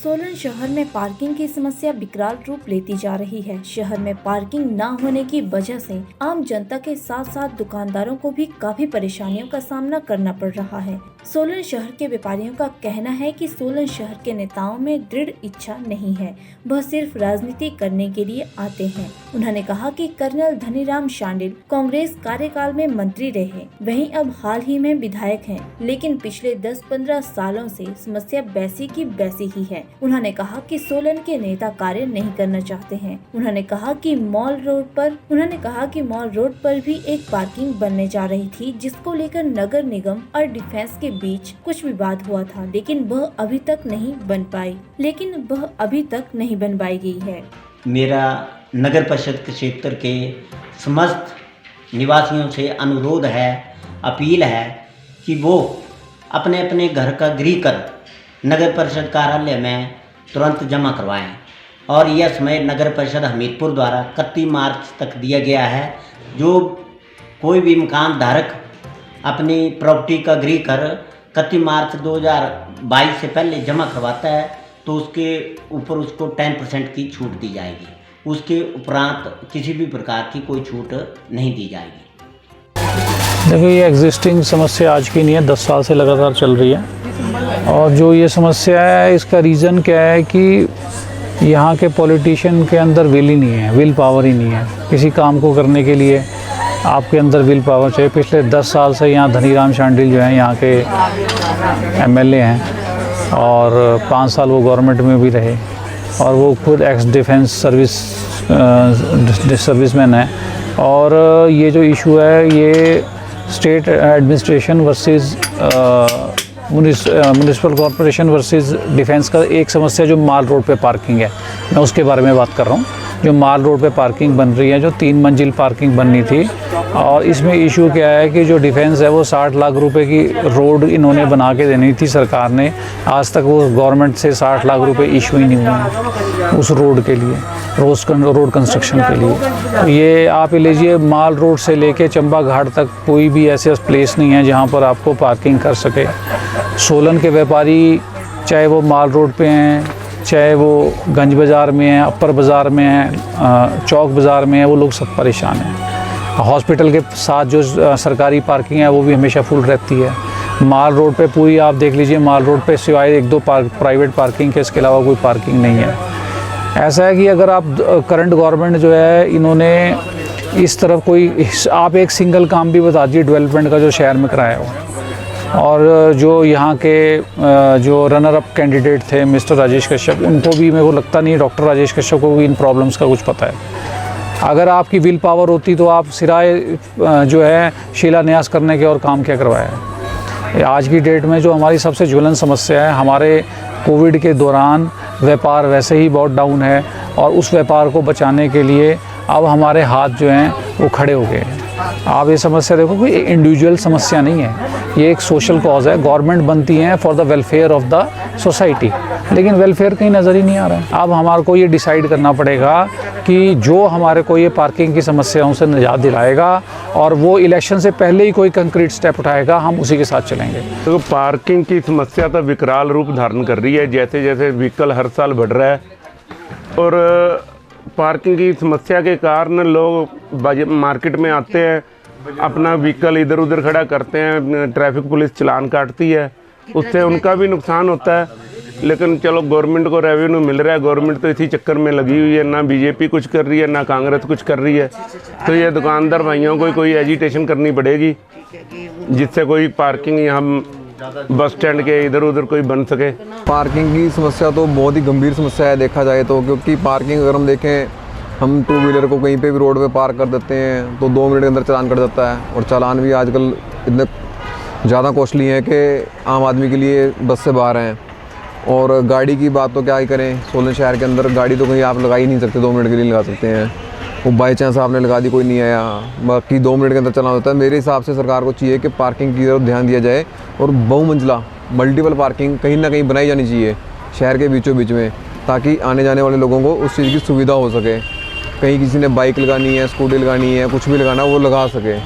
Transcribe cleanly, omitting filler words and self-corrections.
सोलन शहर में पार्किंग की समस्या विकराल रूप लेती जा रही है। शहर में पार्किंग न होने की वजह से आम जनता के साथ साथ दुकानदारों को भी काफी परेशानियों का सामना करना पड़ रहा है। सोलन शहर के व्यापारियों का कहना है कि सोलन शहर के नेताओं में दृढ़ इच्छा नहीं है, वह सिर्फ राजनीति करने के लिए आते हैं। उन्होंने कहा कि कर्नल धनीराम शांडिल कांग्रेस कार्यकाल में मंत्री रहे, वहीं अब हाल ही में विधायक हैं, लेकिन पिछले 10-15 सालों से समस्या वैसी की वैसी ही है। उन्होंने कहा कि सोलन के नेता कार्य नहीं करना चाहते हैं। उन्होंने कहा कि मॉल रोड पर भी एक पार्किंग बनने जा रही थी, जिसको लेकर नगर निगम और डिफेंस के बीच कुछ विवाद हुआ था, लेकिन वह अभी तक नहीं बन पाई गई है। मेरा नगर परिषद के क्षेत्र के समस्त निवासियों से अनुरोध है, अपील है कि वो अपने अपने घर का गृह कर नगर परिषद कार्यालय में तुरंत जमा करवाएं। और यह समय नगर परिषद हमीरपुर द्वारा 31 मार्च तक दिया गया है। जो कोई भी मकान धारक अपनी प्रॉपर्टी का गृह कर 31 मार्च 2022 से पहले जमा करवाता है तो उसके ऊपर उसको 10% की छूट दी जाएगी। उसके उपरांत किसी भी प्रकार की कोई छूट नहीं दी जाएगी। देखिए, ये एग्जिस्टिंग समस्या आज की नहीं है, 10 साल से लगातार चल रही है। और जो ये समस्या है, इसका रीज़न क्या है कि यहाँ के पॉलिटिशियन के अंदर विल ही नहीं है, विल पावर ही नहीं है। किसी काम को करने के लिए आपके अंदर विल पावर चाहिए। पिछले 10 साल से यहाँ धनीराम शांडिल जो हैं यहाँ के एमएलए हैं और 5 साल वो गवर्नमेंट में भी रहे और वो खुद एक्स डिफेंस सर्विसमैन है। और ये जो इशू है, ये state administration versus municipal corporation versus defence का एक समस्या जो माल रोड पे पार्किंग है, मैं उसके बारे में बात कर रहा हूँ। जो माल रोड पे पार्किंग बन रही है, जो 3 मंजिल पार्किंग बननी थी, और इसमें इशू क्या है कि जो डिफेंस है वो 60 लाख रुपए की रोड इन्होंने बना के देनी थी सरकार ने। आज तक वो गवर्नमेंट से 60 लाख रुपए इशू ही नहीं हुए उस रोड के लिए, रोड कंस्ट्रक्शन के लिए। तो ये आप लीजिए, माल रोड से लेके चंबा घाट तक कोई भी ऐसे प्लेस नहीं है जहाँ पर आपको पार्किंग कर सके। सोलन के व्यापारी, चाहे वो माल रोड पे हैं, चाहे वो गंज बाज़ार में है, अपर बाज़ार में है, चौक बाज़ार में है, वो लोग सब परेशान हैं। हॉस्पिटल के साथ जो सरकारी पार्किंग है वो भी हमेशा फुल रहती है। माल रोड पे पूरी आप देख लीजिए, माल रोड पे सिवाय 1-2 प्राइवेट पार्किंग के, इसके अलावा कोई पार्किंग नहीं है। ऐसा है कि अगर आप करंट गवर्नमेंट जो है, इन्होंने इस तरफ कोई, आप एक सिंगल काम भी बता दीजिए डेवलपमेंट का जो शहर में कराया हो। और जो यहाँ के जो रनर अप कैंडिडेट थे मिस्टर राजेश कश्यप, उनको भी मेरे को लगता नहीं डॉक्टर राजेश कश्यप को भी इन प्रॉब्लम्स का कुछ पता है। अगर आपकी विल पावर होती तो आप सिराए जो है शिलान्यास करने के और काम क्या करवाया है। आज की डेट में जो हमारी सबसे ज्वलन समस्या है, हमारे कोविड के दौरान व्यापार वैसे ही बहुत डाउन है और उस व्यापार को बचाने के लिए अब हमारे हाथ जो हैं वो खड़े हो गए हैं। आप ये समस्या देखो कि इंडिविजुअल समस्या नहीं है, ये एक सोशल कॉज है। गवर्नमेंट बनती है for the welfare of the society, लेकिन वेलफेयर कहीं नज़र ही नहीं आ रहा है। अब हमारे को ये डिसाइड करना पड़ेगा कि जो हमारे को ये पार्किंग की समस्याओं से निजात दिलाएगा और वो इलेक्शन से पहले ही कोई कंक्रीट स्टेप उठाएगा, हम उसी के साथ चलेंगे। तो पार्किंग की समस्या तो विकराल रूप धारण कर रही है। जैसे जैसे व्हीकल हर साल बढ़ रहा है और पार्किंग की समस्या के कारण लोग मार्केट में आते हैं, अपना व्हीकल इधर उधर खड़ा करते हैं, ट्रैफिक पुलिस चालान काटती है, उससे उनका भी नुकसान होता है। लेकिन चलो, गवर्नमेंट को रेवेन्यू मिल रहा है, गवर्नमेंट तो इसी चक्कर में लगी हुई है। ना बीजेपी कुछ कर रही है, ना कांग्रेस कुछ कर रही है। तो ये दुकानदार भाइयों को कोई एजिटेशन करनी पड़ेगी जिससे कोई पार्किंग यहाँ बस स्टैंड के इधर उधर कोई बन सके। पार्किंग की समस्या तो बहुत ही गंभीर समस्या है देखा जाए तो, क्योंकि पार्किंग अगर हम देखें, हम 2 व्हीलर को कहीं पे भी रोड पे पार्क कर देते हैं तो 2 मिनट के अंदर चालान कट जाता है। और चालान भी आजकल इतने ज़्यादा कॉस्टली हैं कि आम आदमी के लिए बस से बाहर हैं। और गाड़ी की बात तो क्या ही करें, सोलन शहर के अंदर गाड़ी तो कहीं आप लगा ही नहीं सकते, 2 मिनट के लिए लगा सकते हैं। वो बाई चांस आपने लगा दी, कोई नहीं आया, बाकी 2 मिनट के अंदर चलाना होता है। मेरे हिसाब से सरकार को चाहिए कि पार्किंग की तरफ ध्यान दिया जाए और बहुमंजिला मल्टीपल पार्किंग कहीं ना कहीं बनाई जानी चाहिए शहर के बीचों बीच में, ताकि आने जाने वाले लोगों को उस चीज़ की सुविधा हो सके। कहीं किसी ने बाइक लगानी है, स्कूटी लगानी है, कुछ भी लगाना, वो लगा सके।